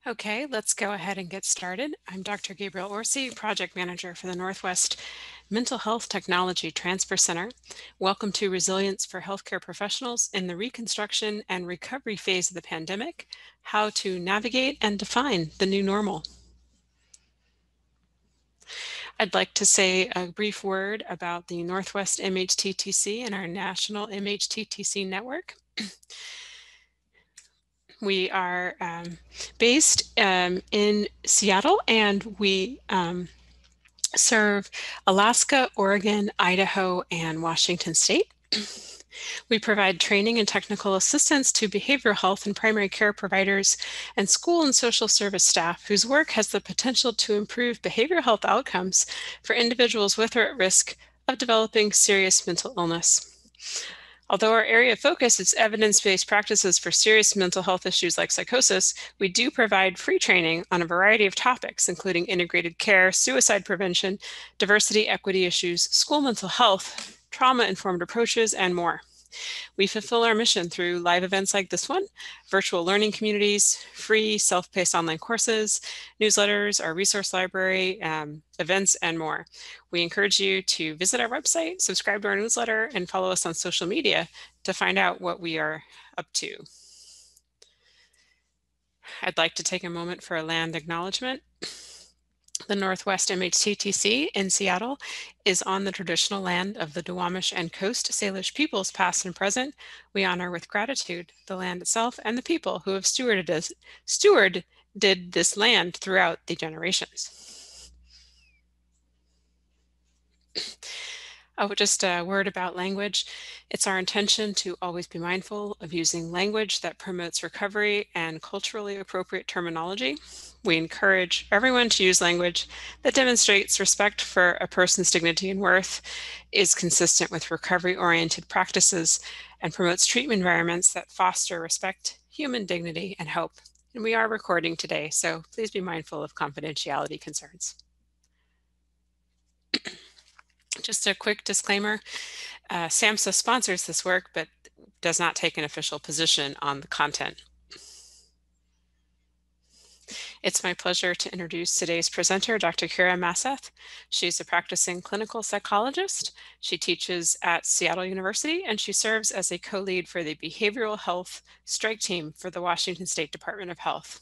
Okay, let's go ahead and get started. I'm Dr. Gabriel Orsi, Project Manager for the Northwest Mental Health Technology Transfer Center. Welcome to Resilience for Healthcare Professionals in the Reconstruction and Recovery Phase of the Pandemic, How to Navigate and Define the New Normal. I'd like to say a brief word about the Northwest MHTTC and our national MHTTC network. We are based in Seattle, and we serve Alaska, Oregon, Idaho, and Washington State. We provide training and technical assistance to behavioral health and primary care providers and school and social service staff whose work has the potential to improve behavioral health outcomes for individuals with or at risk of developing serious mental illness. Although our area of focus is evidence-based practices for serious mental health issues like psychosis, we do provide free training on a variety of topics, including integrated care, suicide prevention, diversity, equity issues, school mental health, trauma-informed approaches, and more. We fulfill our mission through live events like this one, virtual learning communities, free self-paced online courses, newsletters, our resource library, events, and more. We encourage you to visit our website, subscribe to our newsletter, and follow us on social media to find out what we are up to. I'd like to take a moment for a land acknowledgement. The Northwest MHTTC in Seattle is on the traditional land of the Snohomish and Coast Salish peoples, past and present. We honor with gratitude the land itself and the people who have stewarded this land throughout the generations. Oh, just a word about language. It's our intention to always be mindful of using language that promotes recovery and culturally appropriate terminology. We encourage everyone to use language that demonstrates respect for a person's dignity and worth, is consistent with recovery-oriented practices, and promotes treatment environments that foster respect, human dignity, and hope. And we are recording today, so please be mindful of confidentiality concerns. Just a quick disclaimer, SAMHSA sponsors this work, but does not take an official position on the content. It's my pleasure to introduce today's presenter, Dr. Kira Mauseth. She's a practicing clinical psychologist. She teaches at Seattle University, and she serves as a co-lead for the Behavioral Health Strike Team for the Washington State Department of Health.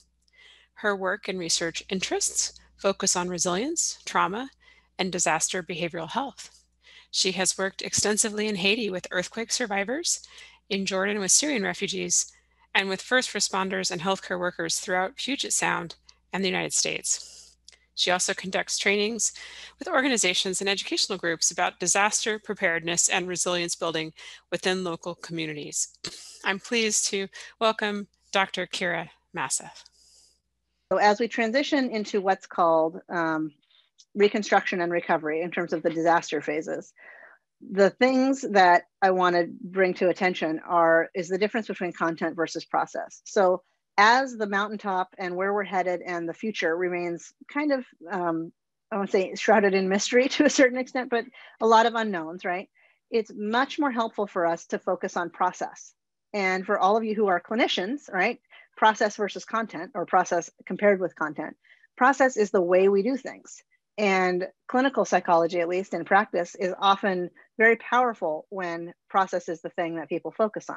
Her work and research interests focus on resilience, trauma, and disaster behavioral health. She has worked extensively in Haiti with earthquake survivors, in Jordan with Syrian refugees, and with first responders and healthcare workers throughout Puget Sound and the United States. She also conducts trainings with organizations and educational groups about disaster preparedness and resilience building within local communities. I'm pleased to welcome Dr. Kira Mauseth. So as we transition into what's called reconstruction and recovery in terms of the disaster phases, the things that I want to bring to attention is the difference between content versus process. So as the mountaintop and where we're headed and the future remains kind of, I won't say shrouded in mystery to a certain extent, but a lot of unknowns, right? It's much more helpful for us to focus on process. And for all of you who are clinicians, right? Process versus content, or process compared with content. Process is the way we do things. And clinical psychology, at least in practice, is often very powerful when process is the thing that people focus on.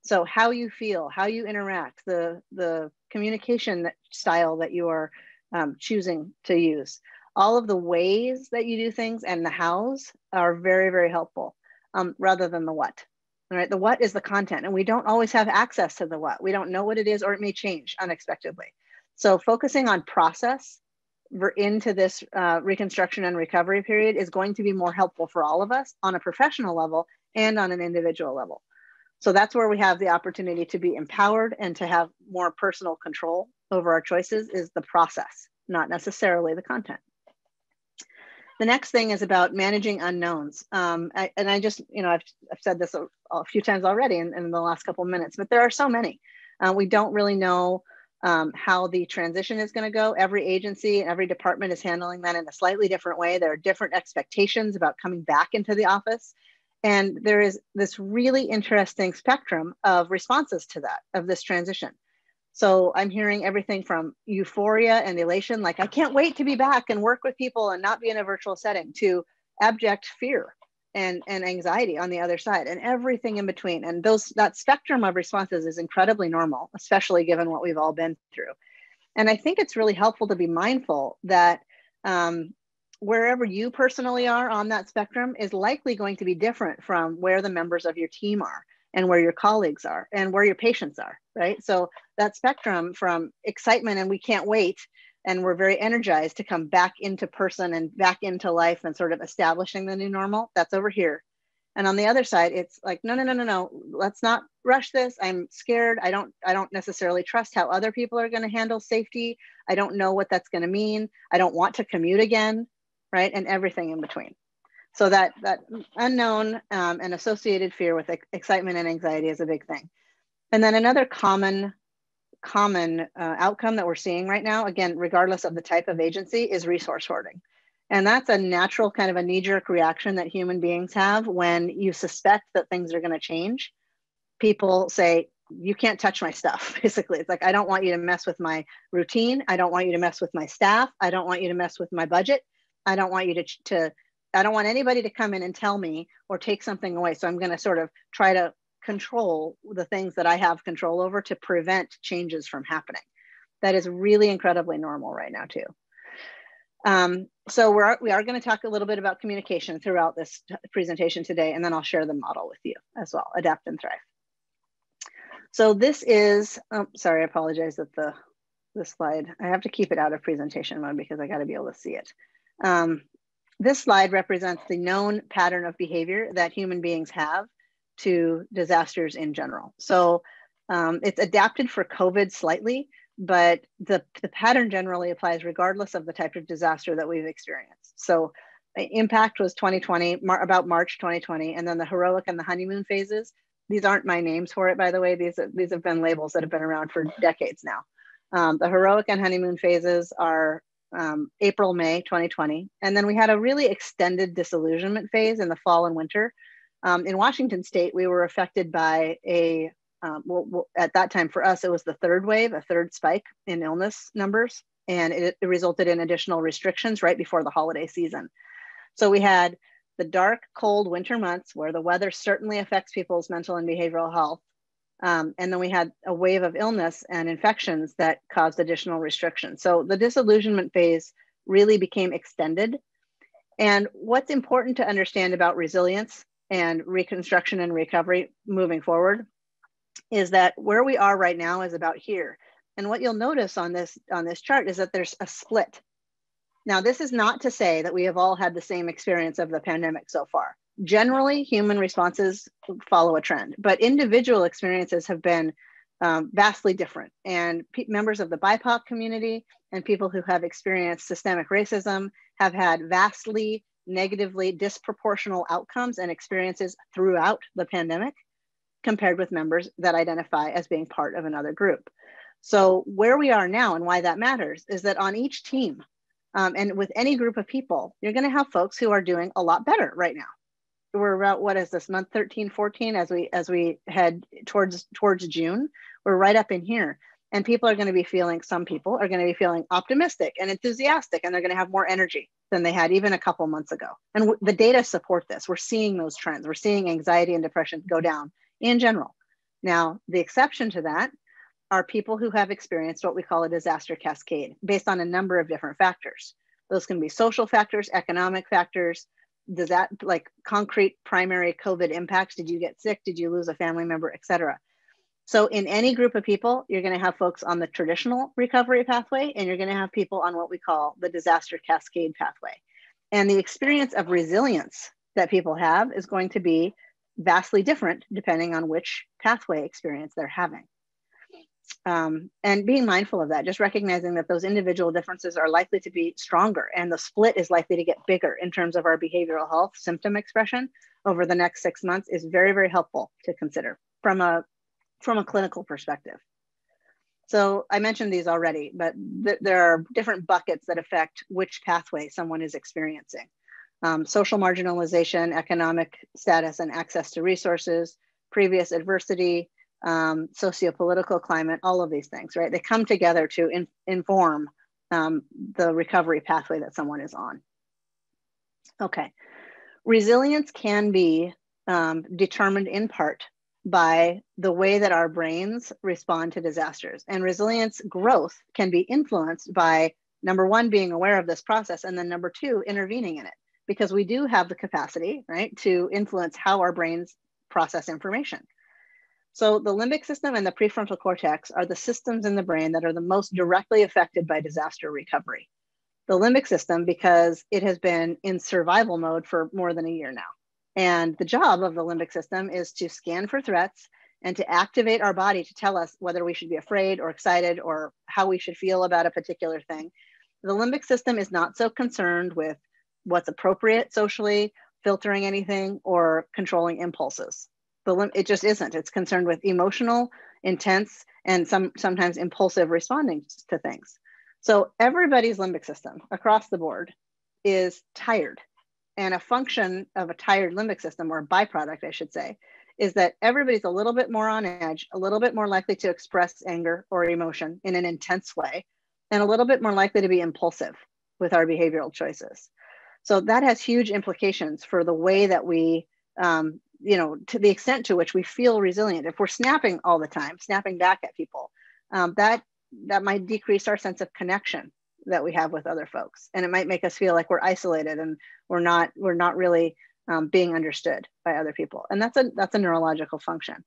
So how you feel, how you interact, the communication style that you are choosing to use, all of the ways that you do things and the hows are very, very helpful rather than the what. All right, the what is the content, and we don't always have access to the what. We don't know what it is, or it may change unexpectedly. So focusing on process into this reconstruction and recovery period is going to be more helpful for all of us on a professional level and on an individual level. So that's where we have the opportunity to be empowered and to have more personal control over our choices, is the process, not necessarily the content. The next thing is about managing unknowns. I just, I've said this a few times already in the last couple of minutes, but there are so many. We don't really know how the transition is going to go. Every agency and every department is handling that in a slightly different way. There are different expectations about coming back into the office. And there is this really interesting spectrum of responses to that, of this transition. So I'm hearing everything from euphoria and elation, like I can't wait to be back and work with people and not be in a virtual setting, to abject fear and anxiety on the other side, and everything in between. And that spectrum of responses is incredibly normal, especially given what we've all been through. And I think it's really helpful to be mindful that wherever you personally are on that spectrum is likely going to be different from where the members of your team are, and where your colleagues are, and where your patients are, right? So that spectrum from excitement and we can't wait, and we're very energized to come back into person and back into life and sort of establishing the new normal, that's over here. And on the other side, it's like, no, let's not rush this. I'm scared. I don't necessarily trust how other people are going to handle safety. I don't know what that's going to mean. I don't want to commute again, right? And everything in between. So that unknown and associated fear with excitement and anxiety is a big thing. And then another common outcome that we're seeing right now, again, regardless of the type of agency, is resource hoarding. And that's a natural kind of a knee-jerk reaction that human beings have when you suspect that things are going to change. People say, you can't touch my stuff, basically. It's like, I don't want you to mess with my routine. I don't want you to mess with my staff. I don't want you to mess with my budget. I don't want you I don't want anybody to come in and tell me or take something away. So I'm going to sort of try to control the things that I have control over to prevent changes from happening. That is really incredibly normal right now too. So we are going to talk a little bit about communication throughout this presentation today, and then I'll share the model with you as well, Adapt and Thrive. So this is, sorry, I apologize that this slide, I have to keep it out of presentation mode because I got to be able to see it. This slide represents the known pattern of behavior that human beings have to disasters in general. So it's adapted for COVID slightly, but the pattern generally applies regardless of the type of disaster that we've experienced. So impact was 2020, about March 2020, and then the heroic and the honeymoon phases. These aren't my names for it, by the way. These have been labels that have been around for decades now. The heroic and honeymoon phases are April, May 2020. And then we had a really extended disillusionment phase in the fall and winter. In Washington state, we were affected by at that time for us, it was the third wave, a third spike in illness numbers, and it resulted in additional restrictions right before the holiday season. So we had the dark, cold winter months where the weather certainly affects people's mental and behavioral health. And then we had a wave of illness and infections that caused additional restrictions. So the disillusionment phase really became extended. And what's important to understand about resilience and reconstruction and recovery moving forward is that where we are right now is about here. And what you'll notice on this chart is that there's a split. Now, this is not to say that we have all had the same experience of the pandemic so far. Generally, human responses follow a trend, but individual experiences have been vastly different. And members of the BIPOC community and people who have experienced systemic racism have had vastly negatively disproportional outcomes and experiences throughout the pandemic compared with members that identify as being part of another group. So where we are now and why that matters is that on each team and with any group of people, you're going to have folks who are doing a lot better right now. We're about, what is this, month 13, 14, as we head towards June, we're right up in here. And people are going to be feeling, some people are going to be feeling optimistic and enthusiastic, and they're going to have more energy than they had even a couple months ago. And the data support this. We're seeing those trends. We're seeing anxiety and depression go down in general. Now, the exception to that are people who have experienced what we call a disaster cascade based on a number of different factors. Those can be social factors, economic factors. Does that, like concrete primary COVID impacts? Did you get sick? Did you lose a family member, et cetera? So in any group of people, you're going to have folks on the traditional recovery pathway, and you're going to have people on what we call the disaster cascade pathway. And the experience of resilience that people have is going to be vastly different depending on which pathway experience they're having. And being mindful of that, just recognizing that those individual differences are likely to be stronger, and the split is likely to get bigger in terms of our behavioral health symptom expression over the next 6 months is very, very helpful to consider from a clinical perspective. So I mentioned these already, but there are different buckets that affect which pathway someone is experiencing. Social marginalization, economic status and access to resources, previous adversity, socio-political climate, all of these things, right? They come together to inform the recovery pathway that someone is on. Okay, resilience can be determined in part by the way that our brains respond to disasters. And resilience growth can be influenced by, number one, being aware of this process, and then number two, intervening in it, because we do have the capacity, right, to influence how our brains process information. So the limbic system and the prefrontal cortex are the systems in the brain that are the most directly affected by disaster recovery. The limbic system, because it has been in survival mode for more than a year now. And the job of the limbic system is to scan for threats and to activate our body to tell us whether we should be afraid or excited or how we should feel about a particular thing. The limbic system is not so concerned with what's appropriate socially, filtering anything, or controlling impulses. It just isn't. It's concerned with emotional, intense, and sometimes impulsive responding to things. So everybody's limbic system across the board is tired. And a function of a tired limbic system, or a byproduct, I should say, is that everybody's a little bit more on edge, a little bit more likely to express anger or emotion in an intense way, and a little bit more likely to be impulsive with our behavioral choices. So that has huge implications for the way that we, to the extent to which we feel resilient. If we're snapping all the time, snapping back at people, that might decrease our sense of connection that we have with other folks, and it might make us feel like we're isolated and we're not really being understood by other people. And that's a neurological function.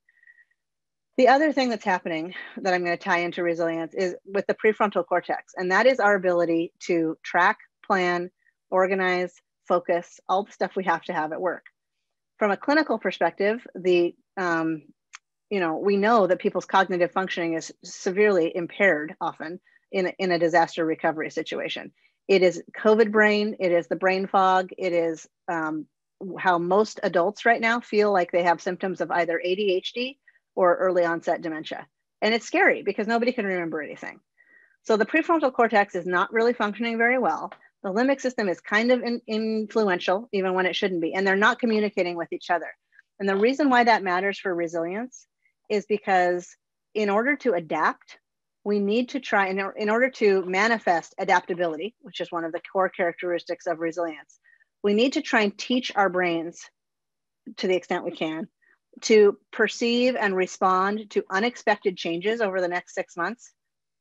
The other thing that's happening that I'm going to tie into resilience is with the prefrontal cortex, and that is our ability to track, plan, organize, focus, all the stuff we have to have at work. From a clinical perspective, we know that people's cognitive functioning is severely impaired often in a disaster recovery situation. It is COVID brain, it is the brain fog, it is how most adults right now feel like they have symptoms of either ADHD or early onset dementia. And it's scary because nobody can remember anything. So the prefrontal cortex is not really functioning very well. The limbic system is kind of influential, even when it shouldn't be, and they're not communicating with each other. And the reason why that matters for resilience is because in order to adapt, we need to try, in order to manifest adaptability, which is one of the core characteristics of resilience, we need to try and teach our brains, to the extent we can, to perceive and respond to unexpected changes over the next 6 months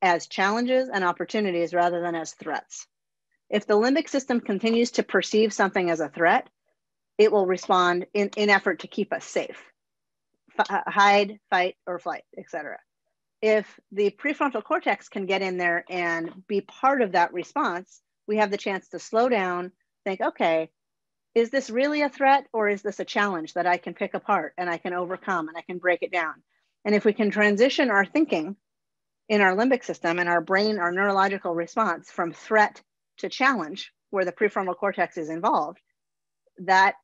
as challenges and opportunities rather than as threats. If the limbic system continues to perceive something as a threat, it will respond in effort to keep us safe, hide, fight, or flight, etc. If the prefrontal cortex can get in there and be part of that response, we have the chance to slow down, think, okay, is this really a threat, or is this a challenge that I can pick apart and I can overcome and I can break it down? And if we can transition our thinking in our limbic system and our brain, our neurological response from threat to challenge, where the prefrontal cortex is involved, that's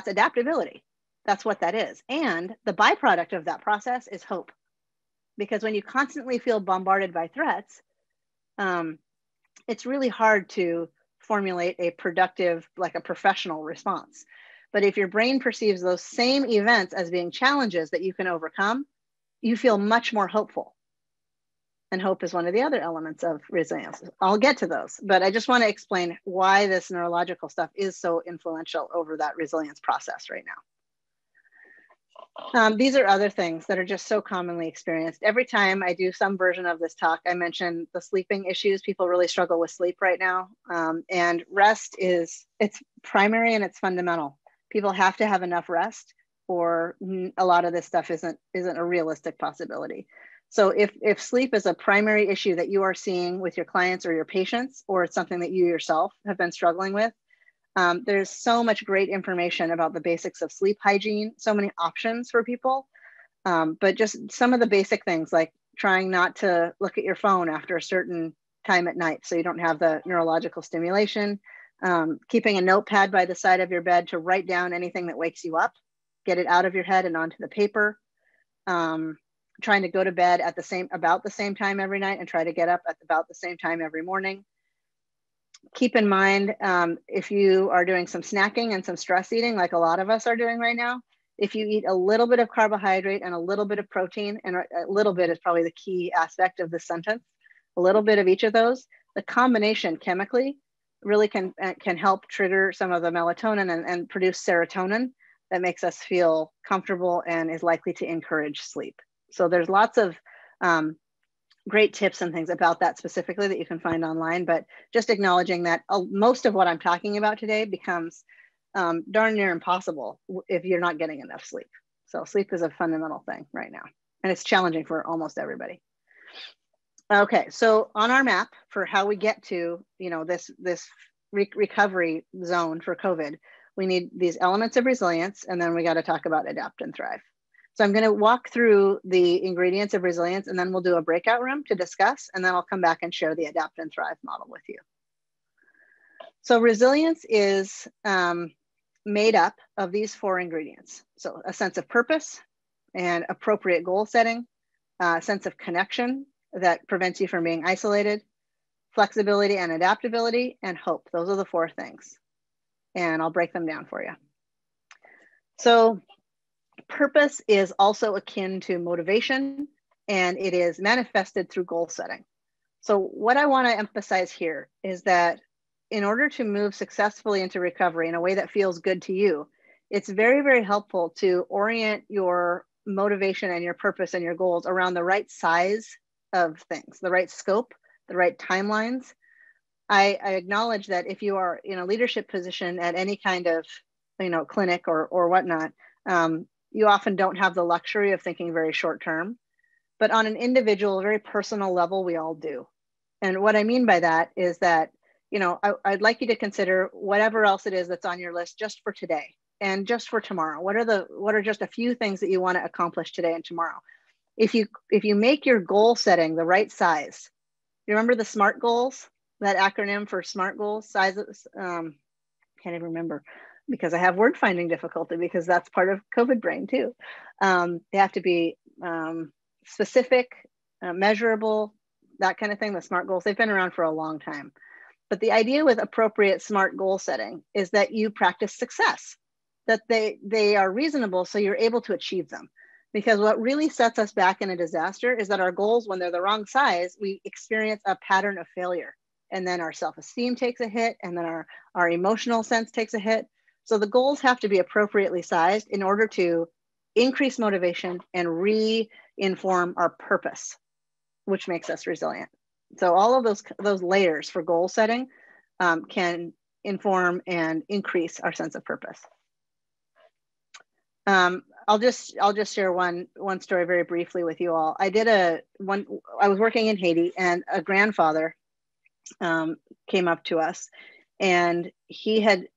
adaptability. That's what that is. And the byproduct of that process is hope. Because when you constantly feel bombarded by threats, it's really hard to formulate a productive, like a professional response. But if your brain perceives those same events as being challenges that you can overcome, you feel much more hopeful. And hope is one of the other elements of resilience. I'll get to those, but I just want to explain why this neurological stuff is so influential over that resilience process right now. These are other things that are just so commonly experienced. Every time I do some version of this talk, I mention the sleeping issues. People really struggle with sleep right now. And rest it's primary and it's fundamental. People have to have enough rest, or a lot of this stuff isn't a realistic possibility. So if sleep is a primary issue that you are seeing with your clients or your patients, or it's something that you yourself have been struggling with, there's so much great information about the basics of sleep hygiene, so many options for people, but just some of the basic things like trying not to look at your phone after a certain time at night so you don't have the neurological stimulation, keeping a notepad by the side of your bed to write down anything that wakes you up, get it out of your head and onto the paper, trying to go to bed at about the same time every night and try to get up at about the same time every morning. Keep in mind, if you are doing some snacking and some stress eating, like a lot of us are doing right now, If you eat a little bit of carbohydrate and a little bit of protein, and a little bit is probably the key aspect of this sentence, a little bit of each of those, the combination chemically really can help trigger some of the melatonin and produce serotonin that makes us feel comfortable and is likely to encourage sleep. So there's lots of great tips and things about that specifically that you can find online, but just acknowledging that most of what I'm talking about today becomes darn near impossible if you're not getting enough sleep. So sleep is a fundamental thing right now, and it's challenging for almost everybody. Okay, so on our map for how we get to, you know, this recovery zone for COVID, we need these elements of resilience, and then we got to talk about adapt and thrive. So I'm going to walk through the ingredients of resilience, and then we'll do a breakout room to discuss, and then I'll come back and share the adapt and thrive model with you. So resilience is made up of these 4 ingredients. So a sense of purpose and appropriate goal setting, a sense of connection that prevents you from being isolated, flexibility and adaptability, and hope. Those are the 4 things. And I'll break them down for you. So purpose is also akin to motivation, and it is manifested through goal setting. So what I want to emphasize here is that in order to move successfully into recovery in a way that feels good to you, it's very, very helpful to orient your motivation and your purpose and your goals around the right size of things, the right scope, the right timelines. I acknowledge that if you are in a leadership position at any kind of, you know, clinic or whatnot, you often don't have the luxury of thinking very short term. But on an individual, very personal level, we all do. And what I mean by that is that, you know, I'd like you to consider whatever else it is that's on your list just for today and just for tomorrow. What are just a few things that you want to accomplish today and tomorrow? If you make your goal setting the right size, you remember the SMART goals, that acronym for SMART goals, sizes, can't even remember because I have word finding difficulty because that's part of COVID brain too. They have to be specific, measurable, that kind of thing, the SMART goals. They've been around for a long time. But the idea with appropriate SMART goal setting is that you practice success, that they are reasonable so you're able to achieve them. Because what really sets us back in a disaster is that our goals, when they're the wrong size, we experience a pattern of failure. And then our self-esteem takes a hit, and then our emotional sense takes a hit. So the goals have to be appropriately sized in order to increase motivation and re-inform our purpose, which makes us resilient. So all of those layers for goal setting can inform and increase our sense of purpose. I'll just share one story very briefly with you all. I was working in Haiti, and a grandfather came up to us, and he had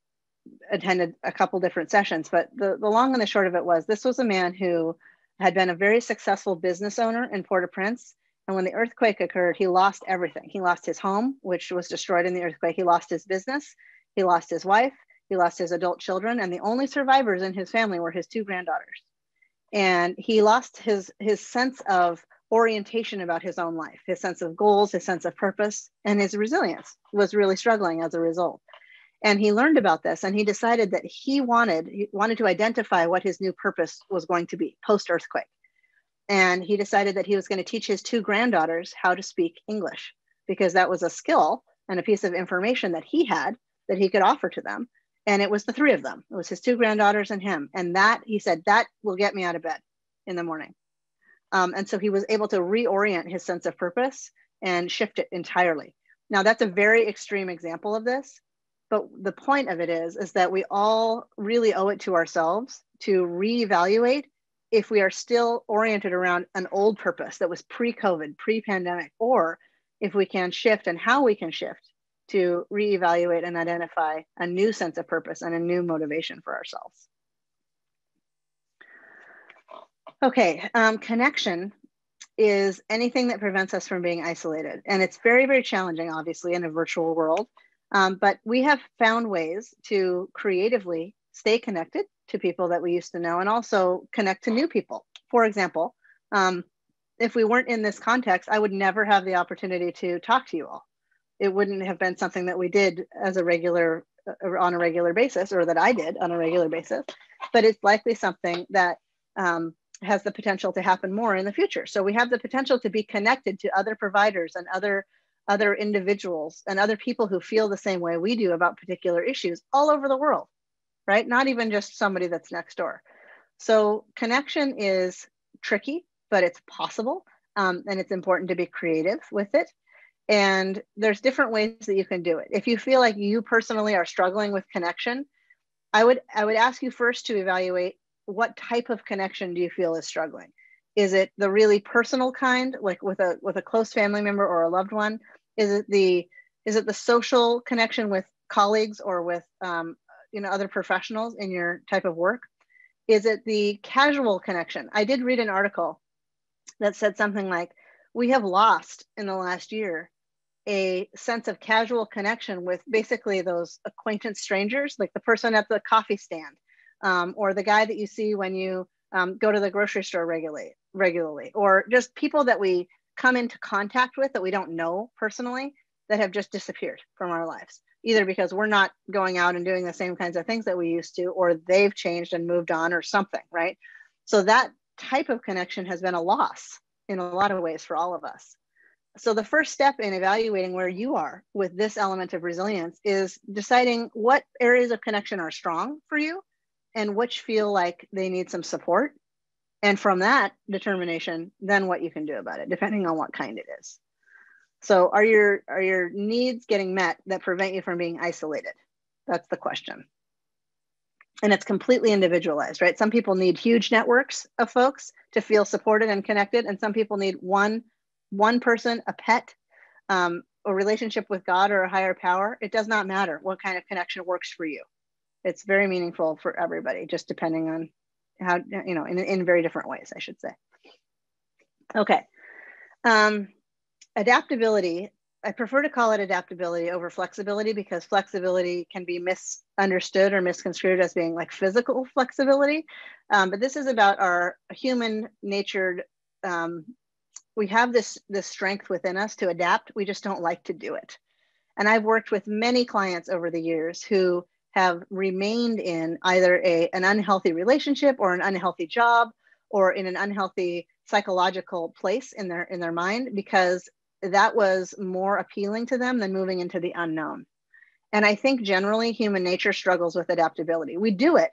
attended a couple different sessions, but the long and the short of it was, this was a man who had been a very successful business owner in Port-au-Prince. And when the earthquake occurred, he lost everything. He lost his home, which was destroyed in the earthquake. He lost his business. He lost his wife. He lost his adult children. And the only survivors in his family were his 2 granddaughters. And he lost his sense of orientation about his own life, his sense of goals, his sense of purpose, and his resilience was really struggling as a result. And he learned about this, and he decided that he wanted to identify what his new purpose was going to be post-earthquake. And he decided that he was going to teach his 2 granddaughters how to speak English, because that was a skill and a piece of information that he had that he could offer to them. And it was the 3 of them. It was his 2 granddaughters and him. And that, he said, that will get me out of bed in the morning. And so he was able to reorient his sense of purpose and shift it entirely. Now, that's a very extreme example of this. But the point of it is that we all really owe it to ourselves to reevaluate if we are still oriented around an old purpose that was pre-COVID, pre-pandemic, or if we can shift and how we can shift to reevaluate and identify a new sense of purpose and a new motivation for ourselves. Okay, connection is anything that prevents us from being isolated. And it's very, very challenging, obviously, in a virtual world. But we have found ways to creatively stay connected to people that we used to know and also connect to new people. For example, if we weren't in this context, I would never have the opportunity to talk to you all. It wouldn't have been something that we did as a regular on a regular basis, or that I did on a regular basis, but it's likely something that has the potential to happen more in the future. So we have the potential to be connected to other providers and other individuals and other people who feel the same way we do about particular issues all over the world, right? Not even just somebody that's next door. So connection is tricky, but it's possible. And it's important to be creative with it. And there's different ways that you can do it. If you feel like you personally are struggling with connection, I would ask you first to evaluate what type of connection do you feel is struggling. Is it the really personal kind, like with a close family member or a loved one? Is it the social connection with colleagues or with other professionals in your type of work? Is it the casual connection? I did read an article that said something like, we have lost in the last year a sense of casual connection with basically those acquaintance strangers, like the person at the coffee stand, or the guy that you see when you go to the grocery store regularly, or just people that we come into contact with that we don't know personally, that have just disappeared from our lives, either because we're not going out and doing the same kinds of things that we used to, or they've changed and moved on or something, right? So that type of connection has been a loss in a lot of ways for all of us. So the first step in evaluating where you are with this element of resilience is deciding what areas of connection are strong for you and which feel like they need some support. And from that determination, then what you can do about it, depending on what kind it is. So are your needs getting met that prevent you from being isolated? That's the question. And it's completely individualized, right? Some people need huge networks of folks to feel supported and connected. And some people need one person, a pet, a relationship with God or a higher power. It does not matter what kind of connection works for you. It's very meaningful for everybody, just depending on how, in very different ways, I should say. Okay. Adaptability, I prefer to call it adaptability over flexibility, because flexibility can be misunderstood or misconstrued as being like physical flexibility. But this is about our human natured, we have this strength within us to adapt. We just don't like to do it. And I've worked with many clients over the years who have remained in either an unhealthy relationship or an unhealthy job or in an unhealthy psychological place in their mind, because that was more appealing to them than moving into the unknown. And I think generally human nature struggles with adaptability. We do it,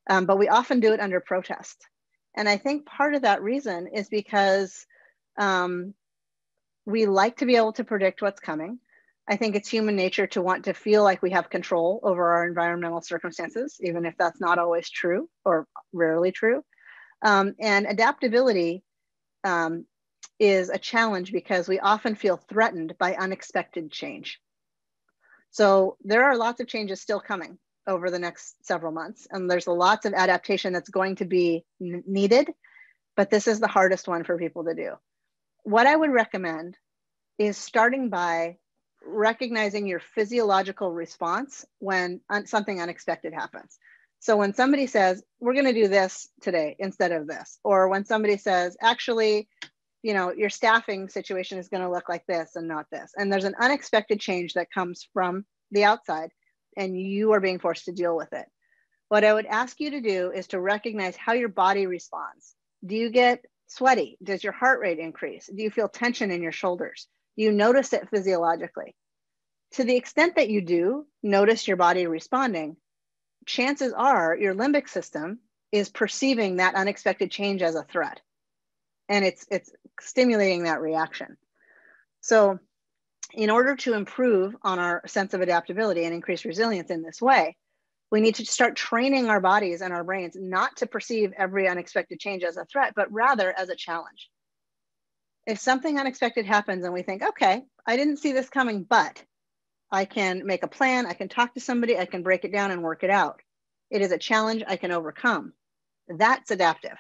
but we often do it under protest. And I think part of that reason is because we like to be able to predict what's coming. I think it's human nature to want to feel like we have control over our environmental circumstances, even if that's not always true or rarely true. And adaptability is a challenge because we often feel threatened by unexpected change. So there are lots of changes still coming over the next several months, and there's lots of adaptation that's going to be needed, but this is the hardest one for people to do. What I would recommend is starting by recognizing your physiological response when something unexpected happens. So when somebody says, we're going to do this today instead of this, or when somebody says, actually, your staffing situation is going to look like this and not this, and there's an unexpected change that comes from the outside and you are being forced to deal with it. What I would ask you to do is to recognize how your body responds. Do you get sweaty? Does your heart rate increase? Do you feel tension in your shoulders? Do you notice it physiologically? To the extent that you do notice your body responding, chances are your limbic system is perceiving that unexpected change as a threat. And it's stimulating that reaction. So in order to improve on our sense of adaptability and increase resilience in this way, we need to start training our bodies and our brains not to perceive every unexpected change as a threat, but rather as a challenge. If something unexpected happens and we think, okay, I didn't see this coming, but I can make a plan, I can talk to somebody, I can break it down and work it out. It is a challenge I can overcome. That's adaptive.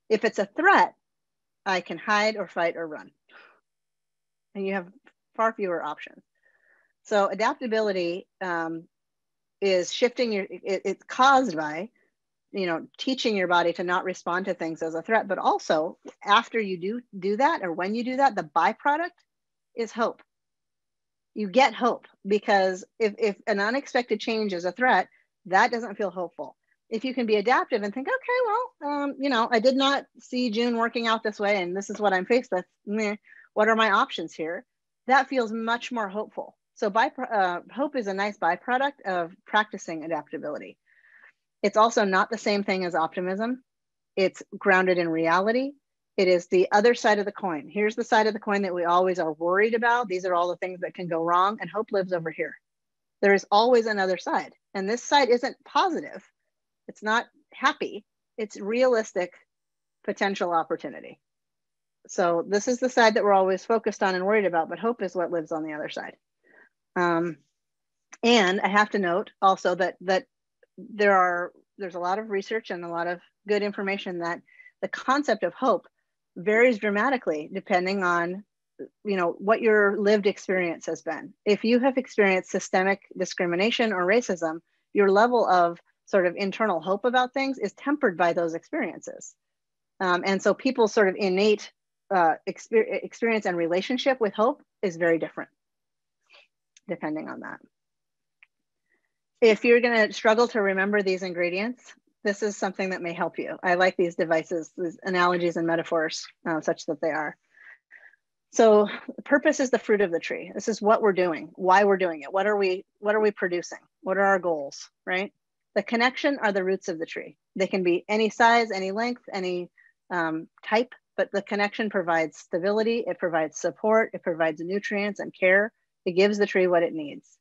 If it's a threat, I can hide or fight or run. And you have far fewer options. So adaptability is shifting it's caused by, teaching your body to not respond to things as a threat, but also after you do that, or when you do that, the byproduct is hope. you get hope, because if an unexpected change is a threat, that doesn't feel hopeful. If you can be adaptive and think, okay, well, you know, I did not see June working out this way, and this is what I'm faced with. Meh, what are my options here? That feels much more hopeful. So hope is a nice byproduct of practicing adaptability. It's also not the same thing as optimism. It's grounded in reality. It is the other side of the coin. Here's the side of the coin that we always are worried about. These are all the things that can go wrong, and hope lives over here. There is always another side. And this side isn't positive. It's not happy. It's realistic potential opportunity. So this is the side that we're always focused on and worried about, but hope is what lives on the other side. And I have to note also that there's a lot of research and a lot of good information that the concept of hope varies dramatically depending on, you know, what your lived experience has been. If you have experienced systemic discrimination or racism, your level of sort of internal hope about things is tempered by those experiences. And so people's sort of innate experience and relationship with hope is very different depending on that. If you're going to struggle to remember these ingredients, this is something that may help you. I like these devices, these analogies and metaphors, such that they are. So purpose is the fruit of the tree. This is what we're doing, why we're doing it. What are we producing? What are our goals, right? The connection are the roots of the tree. They can be any size, any length, any type, but the connection provides stability, it provides support, it provides nutrients and care. It gives the tree what it needs.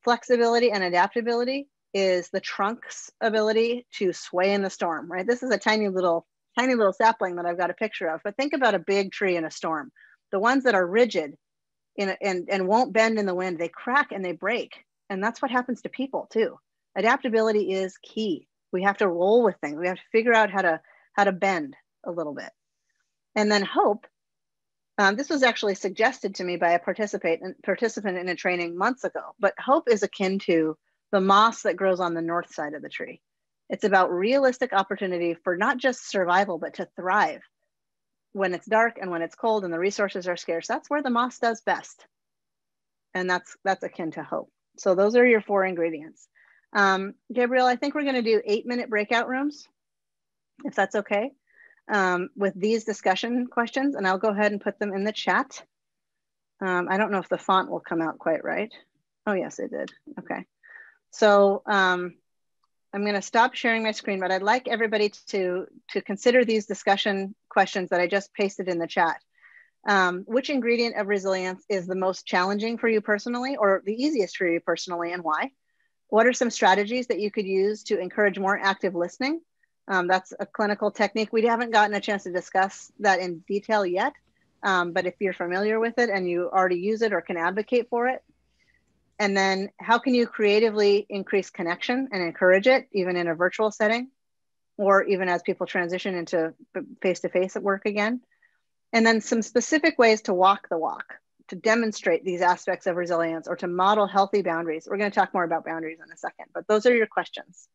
Flexibility and adaptability is the trunk's ability to sway in the storm, right? This is a tiny little sapling that I've got a picture of, but think about a big tree in a storm. The ones that are rigid and won't bend in the wind, they crack and they break. And that's what happens to people too. Adaptability is key. We have to roll with things. We have to figure out how to bend a little bit. And then hope. This was actually suggested to me by a participant in a training months ago, but hope is akin to the moss that grows on the north side of the tree. It's about realistic opportunity for not just survival, but to thrive when it's dark and when it's cold and the resources are scarce. That's where the moss does best. And that's akin to hope. So those are your 4 ingredients. Gabrielle, I think we're going to do 8-minute breakout rooms, if that's okay, with these discussion questions, and I'll go ahead and put them in the chat. I don't know if the font will come out quite right. Oh, yes, it did. Okay. So I'm going to stop sharing my screen, but I'd like everybody to consider these discussion questions that I just pasted in the chat. Which ingredient of resilience is the most challenging for you personally, or the easiest for you personally, and why? What are some strategies that you could use to encourage more active listening? That's a clinical technique. We haven't gotten a chance to discuss that in detail yet, but if you're familiar with it and you already use it or can advocate for it. And then how can you creatively increase connection and encourage it, even in a virtual setting, or even as people transition into face-to-face at work again? And then some specific ways to walk the walk, to demonstrate these aspects of resilience or to model healthy boundaries. We're going to talk more about boundaries in a second, but those are your questions.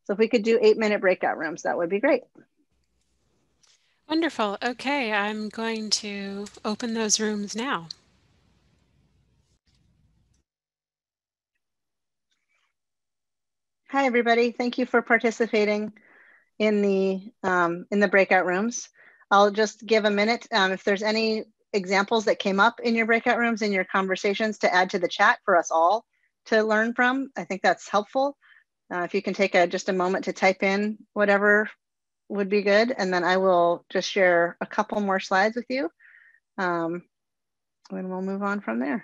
So if we could do 8-minute breakout rooms, that would be great. Wonderful. Okay, I'm going to open those rooms now. Hi, everybody. Thank you for participating in the breakout rooms. I'll just give a minute. If there's any examples that came up in your breakout rooms, in your conversations, to add to the chat for us all to learn from, I think that's helpful. If you can take just a moment to type in whatever would be good, and then I will just share a couple more slides with you, and we'll move on from there.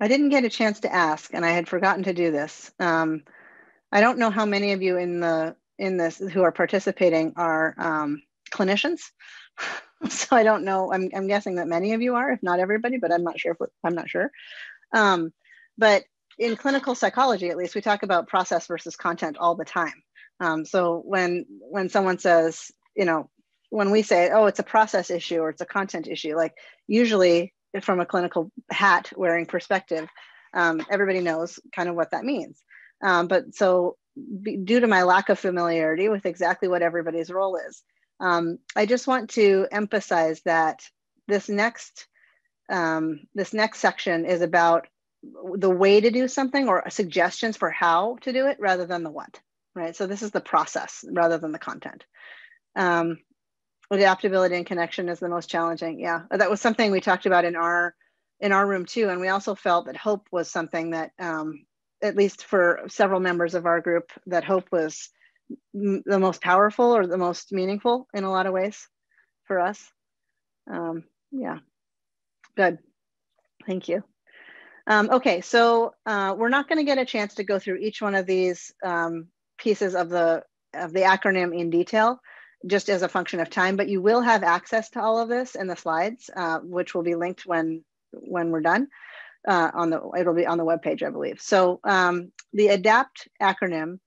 I didn't get a chance to ask, and I had forgotten to do this. I don't know how many of you in this who are participating are clinicians, so I don't know. I'm guessing that many of you are, if not everybody, but I'm not sure. But in clinical psychology, at least, we talk about process versus content all the time. So when someone says, you know, when we say, oh, it's a process issue or it's a content issue, like usually from a clinical hat wearing perspective, everybody knows kind of what that means. But so due to my lack of familiarity with exactly what everybody's role is, I just want to emphasize that this next section is about the way to do something or suggestions for how to do it rather than the what, right? So this is the process rather than the content. Adaptability and connection is the most challenging. Yeah, that was something we talked about in our room too. And we also felt that hope was something that, at least for several members of our group, that hope was the most powerful or the most meaningful in a lot of ways for us. Yeah, good. Thank you. Okay, so we're not going to get a chance to go through each one of these pieces of the acronym in detail, just as a function of time, but you will have access to all of this in the slides, which will be linked when we're done. It'll be on the webpage, I believe. So the ADAPT acronym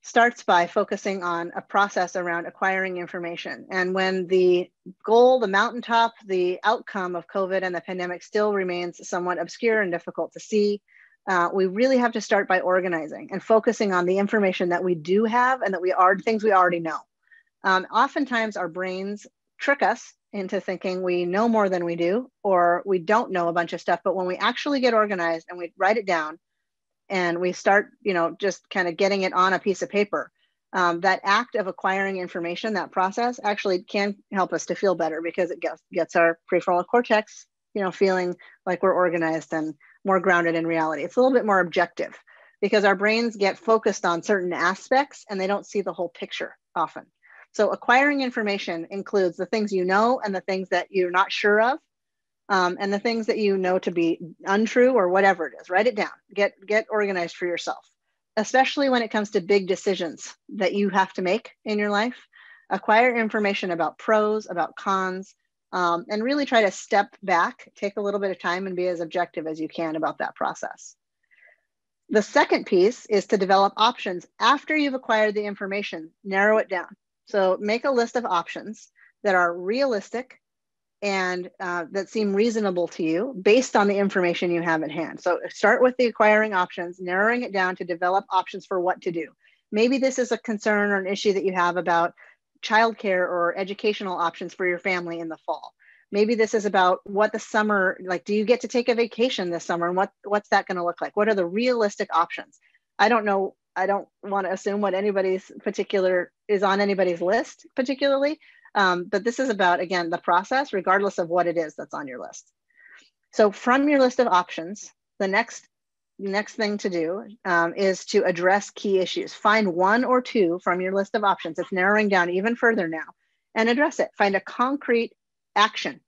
starts by focusing on a process around acquiring information. And when the goal, the mountaintop, the outcome of COVID and the pandemic still remains somewhat obscure and difficult to see, we really have to start by organizing and focusing on the information that we do have and that things we already know. Oftentimes our brains trick us into thinking we know more than we do, or we don't know a bunch of stuff. But when we actually get organized and we write it down, and we start, just kind of getting it on a piece of paper, that act of acquiring information, that process actually can help us to feel better because it gets our prefrontal cortex, feeling like we're organized and more grounded in reality. It's a little bit more objective because our brains get focused on certain aspects and they don't see the whole picture often. So acquiring information includes the things you know and the things that you're not sure of. And the things that you know to be untrue or whatever it is, write it down, get organized for yourself, especially when it comes to big decisions that you have to make in your life. Acquire information about pros, about cons, and really try to step back, take a little bit of time and be as objective as you can about that process. The second piece is to develop options after you've acquired the information, narrow it down. So make a list of options that are realistic and that seem reasonable to you based on the information you have at hand. So start with the acquiring options, narrowing it down to develop options for what to do. Maybe this is a concern or an issue that you have about childcare or educational options for your family in the fall. Maybe this is about what the summer, like, do you get to take a vacation this summer and what's that going to look like? What are the realistic options? I don't know. I don't want to assume what anybody's particular is on anybody's list particularly. But this is about, again, the process, regardless of what it is that's on your list. So from your list of options, the next thing to do is to address key issues. Find one or two from your list of options. It's narrowing down even further now and address it. Find a concrete action,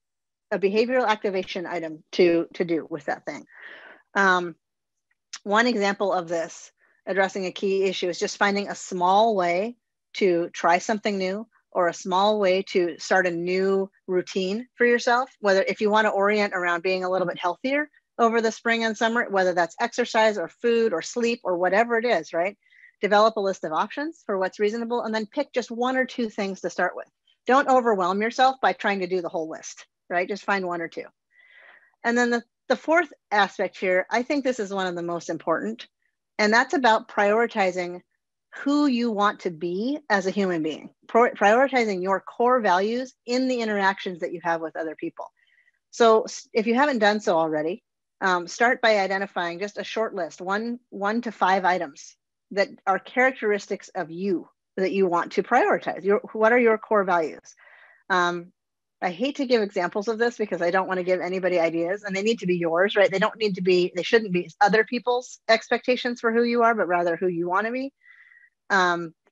a behavioral activation item to do with that thing. One example of this, addressing a key issue, is just finding a small way to try something new or a small way to start a new routine for yourself, whether if you want to orient around being a little bit healthier over the spring and summer, whether that's exercise or food or sleep or whatever it is, right? Develop a list of options for what's reasonable and then pick just one or two things to start with. Don't overwhelm yourself by trying to do the whole list, right? Just find one or two. And then the fourth aspect here, I think this is one of the most important, and that's about prioritizing who you want to be as a human being, prioritizing your core values in the interactions that you have with other people. So if you haven't done so already, start by identifying just a short list, one to 5 items that are characteristics of you that you want to prioritize. What are your core values? I hate to give examples of this because I don't want to give anybody ideas, and they need to be yours, right? They shouldn't be other people's expectations for who you are, but rather who you want to be.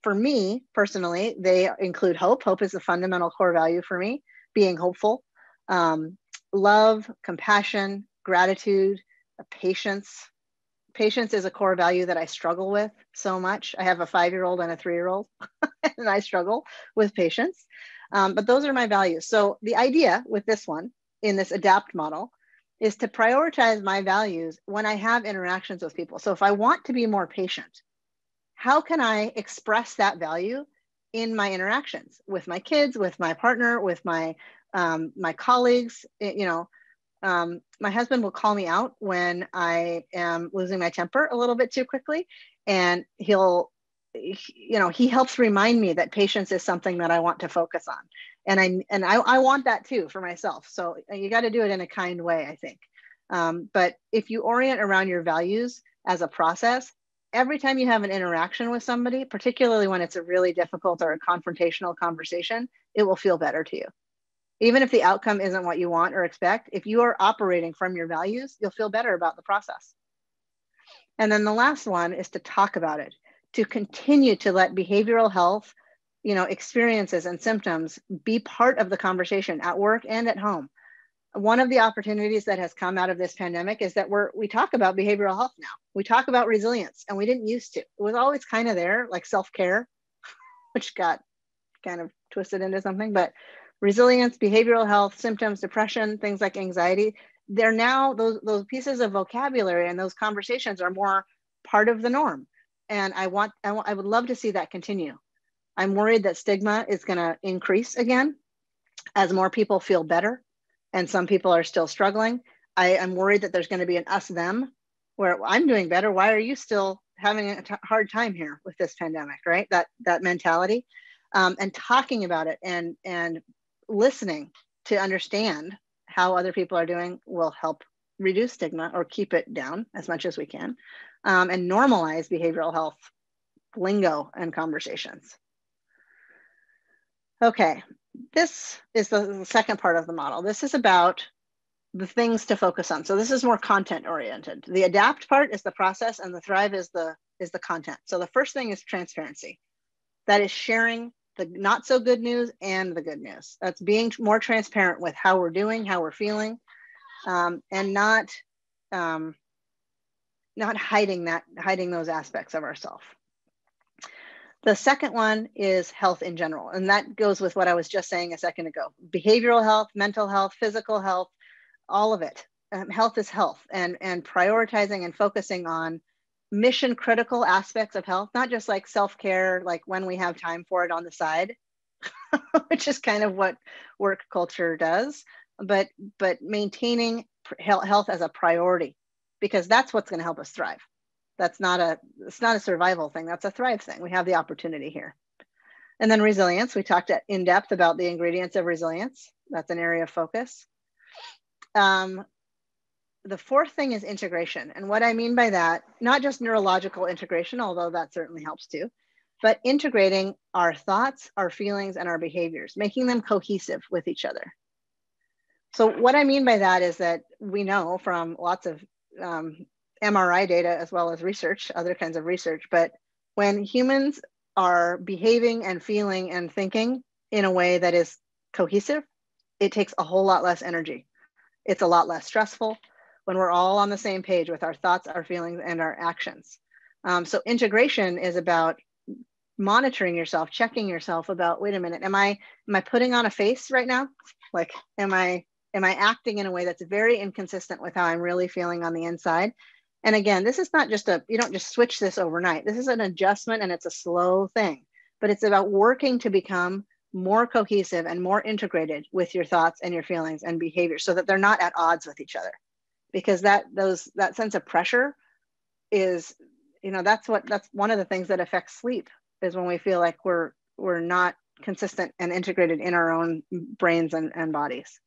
For me personally, they include hope. Hope is a fundamental core value for me, being hopeful, love, compassion, gratitude, patience. Patience is a core value that I struggle with so much. I have a 5-year-old and a 3-year-old, and I struggle with patience. But those are my values. So the idea with this one, in this ADAPT model, is to prioritize my values when I have interactions with people. So if I want to be more patient, how can I express that value in my interactions with my kids, with my partner, with my colleagues? My husband will call me out when I am losing my temper a little bit too quickly, and he'll he helps remind me that patience is something that I want to focus on. And I want that too for myself. So you got to do it in a kind way, I think. But if you orient around your values as a process, every time you have an interaction with somebody, particularly when it's a really difficult or a confrontational conversation, it will feel better to you. Even if the outcome isn't what you want or expect, if you are operating from your values, you'll feel better about the process. And then the last one is to talk about it, to continue to let behavioral health, experiences and symptoms be part of the conversation at work and at home. One of the opportunities that has come out of this pandemic is that we talk about behavioral health now. We talk about resilience, and we didn't used to. It was always kind of there, like self-care, which got kind of twisted into something. But resilience, behavioral health, symptoms, depression, things like anxiety, they're now, those pieces of vocabulary and those conversations are more part of the norm. And I would love to see that continue. I'm worried that stigma is going to increase again as more people feel better, and some people are still struggling. I'm worried that there's going to be an us them where I'm doing better. Why are you still having a hard time here with this pandemic, right? That mentality, and talking about it and listening to understand how other people are doing will help reduce stigma or keep it down as much as we can, and normalize behavioral health lingo and conversations. Okay, this is the second part of the model. This is about the things to focus on. So this is more content oriented. The adapt part is the process, and the thrive is the content. So the first thing is transparency. That is sharing the not so good news and the good news. That's being more transparent with how we're doing, how we're feeling, and not hiding those aspects of ourselves. The second one is health in general, and that goes with what I was just saying a second ago. Behavioral health, mental health, physical health, all of it. Health is health, and prioritizing and focusing on mission critical aspects of health, not just like self-care, like when we have time for it on the side, which is kind of what work culture does, but maintaining health as a priority, because that's what's going to help us thrive. It's not a survival thing. That's a thrive thing. We have the opportunity here. And then resilience, we talked in depth about the ingredients of resilience. That's an area of focus. The fourth thing is integration. And what I mean by that, not just neurological integration, although that certainly helps too, but integrating our thoughts, our feelings, and our behaviors, making them cohesive with each other. So what I mean by that is that we know from lots of MRI data as well as research, other kinds of research, but when humans are behaving and feeling and thinking in a way that is cohesive, it takes a whole lot less energy. It's a lot less stressful when we're all on the same page with our thoughts, our feelings, and our actions. So integration is about monitoring yourself, checking yourself about, wait a minute, am I putting on a face right now? Like, am I acting in a way that's very inconsistent with how I'm really feeling on the inside? And again, this is not just you don't just switch this overnight. This is an adjustment, and it's a slow thing, but it's about working to become more cohesive and more integrated with your thoughts and your feelings and behavior so that they're not at odds with each other. Because that sense of pressure is, that's one of the things that affects sleep, is when we feel like we're not consistent and integrated in our own brains and bodies.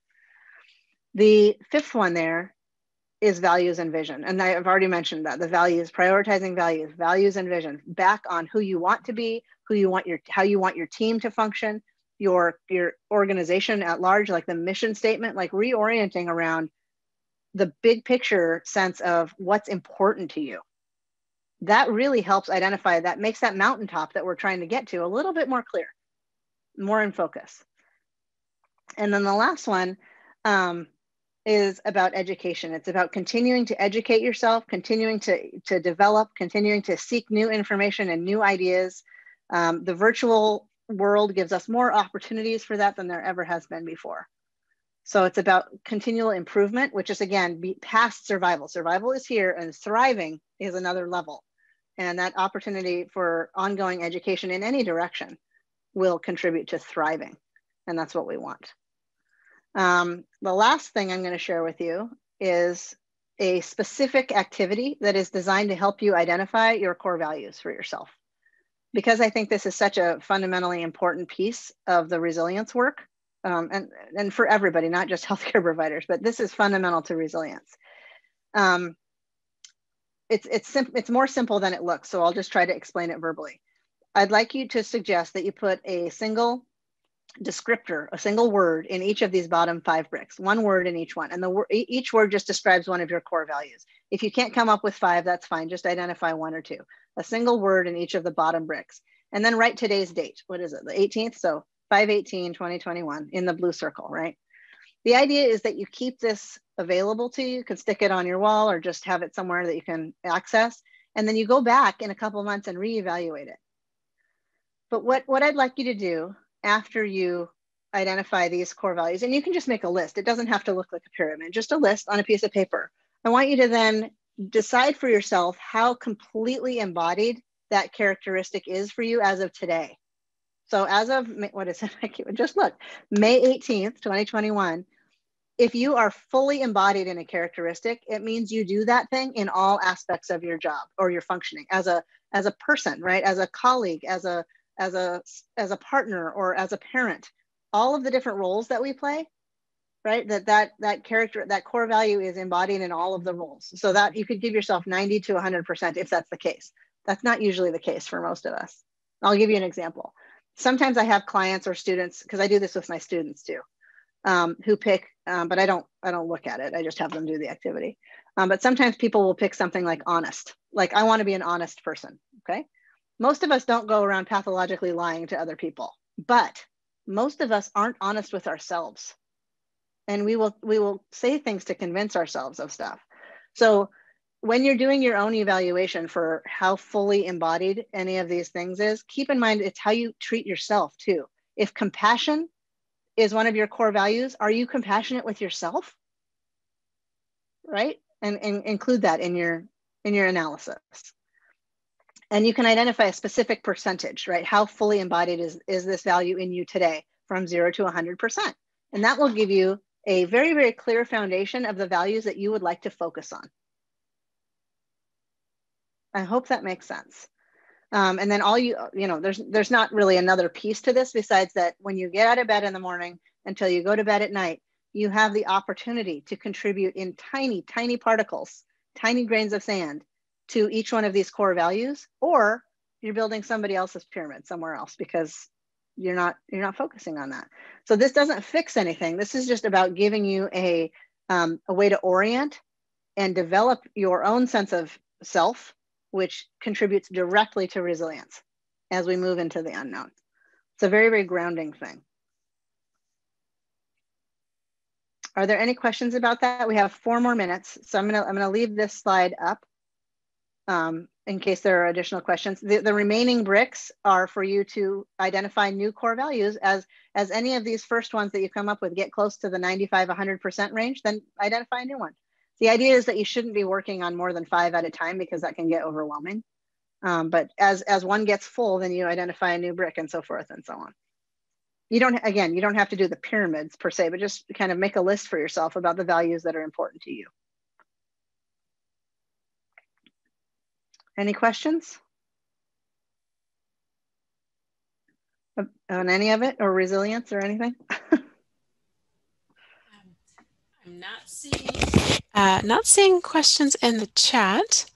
The fifth one there is values and vision. And I've already mentioned that. The values, prioritizing values and vision, back on who you want to be, how you want your team to function, your organization at large, like the mission statement, like reorienting around the big picture sense of what's important to you. That really helps identify, that makes that mountaintop that we're trying to get to a little bit more clear, more in focus. And then the last one, is about education. It's about continuing to educate yourself, continuing to develop, continuing to seek new information and new ideas. The virtual world gives us more opportunities for that than there ever has been before. So it's about continual improvement, which is, again, past survival. Survival is here, and thriving is another level. And that opportunity for ongoing education in any direction will contribute to thriving. And that's what we want. The last thing I'm going to share with you is a specific activity that is designed to help you identify your core values for yourself. because I think this is such a fundamentally important piece of the resilience work, and for everybody, not just healthcare providers, but this is fundamental to resilience. It's more simple than it looks, so I'll just try to explain it verbally. I'd like you to suggest that you put a single descriptor, a single word in each of these bottom 5 bricks, one word in each one. And each word just describes one of your core values. If you can't come up with 5, that's fine. Just identify 1 or 2, a single word in each of the bottom bricks. And then write today's date. What is it? The 18th? So 5/18/2021 in the blue circle, right? The idea is that you keep this available to you. You can stick it on your wall or just have it somewhere that you can access. And then you go back in a couple of months and reevaluate it. But what I'd like you to do after you identify these core values, and you can just make a list. It doesn't have to look like a pyramid, just a list on a piece of paper. I want you to then decide for yourself how completely embodied that characteristic is for you as of today. So as of, what is it? Just look, May 18th, 2021, if you are fully embodied in a characteristic, it means you do that thing in all aspects of your job or your functioning as a person, right? As a colleague, as a partner, or as a parent. All of the different roles that we play, right? That character, that core value is embodied in all of the roles. So that you could give yourself 90 to 100% if that's the case. That's not usually the case for most of us. I'll give you an example. Sometimes I have clients or students, because I do this with my students too, who pick, but I don't look at it. I just have them do the activity. But sometimes people will pick something like honest. Like, I want to be an honest person, okay? Most of us don't go around pathologically lying to other people, but most of us aren't honest with ourselves. And we will say things to convince ourselves of stuff. So when you're doing your own evaluation for how fully embodied any of these things is, keep in mind it's how you treat yourself too. If compassion is one of your core values, are you compassionate with yourself? Right? And include that in your analysis. And you can identify a specific percentage, right? How fully embodied is this value in you today from 0 to 100%? And that will give you a very, very clear foundation of the values that you would like to focus on. I hope that makes sense. And then there's not really another piece to this besides that when you get out of bed in the morning until you go to bed at night, you have the opportunity to contribute in tiny, tiny particles, tiny grains of sand to each one of these core values, or you're building somebody else's pyramid somewhere else because you're not focusing on that. So this doesn't fix anything. This is just about giving you a way to orient and develop your own sense of self, which contributes directly to resilience as we move into the unknown. It's a very, very grounding thing. Are there any questions about that? We have 4 more minutes, so I'm gonna leave this slide up in case there are additional questions. The remaining bricks are for you to identify new core values. As any of these first ones that you come up with get close to the 95-100% range, then identify a new one. The idea is that you shouldn't be working on more than 5 at a time because that can get overwhelming. But as one gets full, then you identify a new brick and so forth and so on. You don't have to do the pyramids per se, but just kind of make a list for yourself about the values that are important to you. Any questions on any of it, or resilience or anything? I'm not seeing questions in the chat.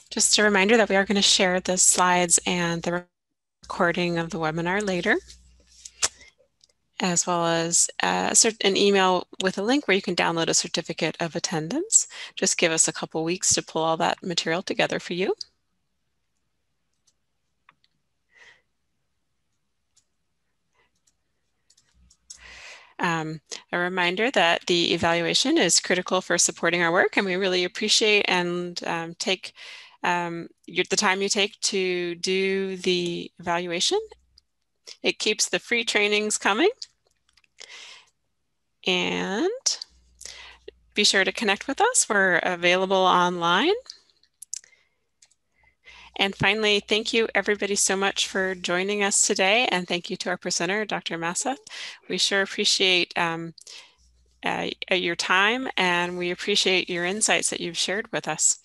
Just a reminder that we are going to share the slides and the recording of the webinar later, as well as an email with a link where you can download a certificate of attendance. Just give us a couple weeks to pull all that material together for you. A reminder that the evaluation is critical for supporting our work, and we really appreciate and take the time you take to do the evaluation. It keeps the free trainings coming. And be sure to connect with us. We're available online. And finally, thank you everybody so much for joining us today. And thank you to our presenter, Dr. Mauseth. We sure appreciate your time, and we appreciate your insights that you've shared with us.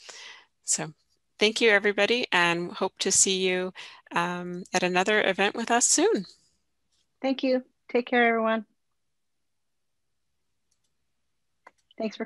So Thank you, everybody, and hope to see you at another event with us soon. Thank you. Take care, everyone. Thanks for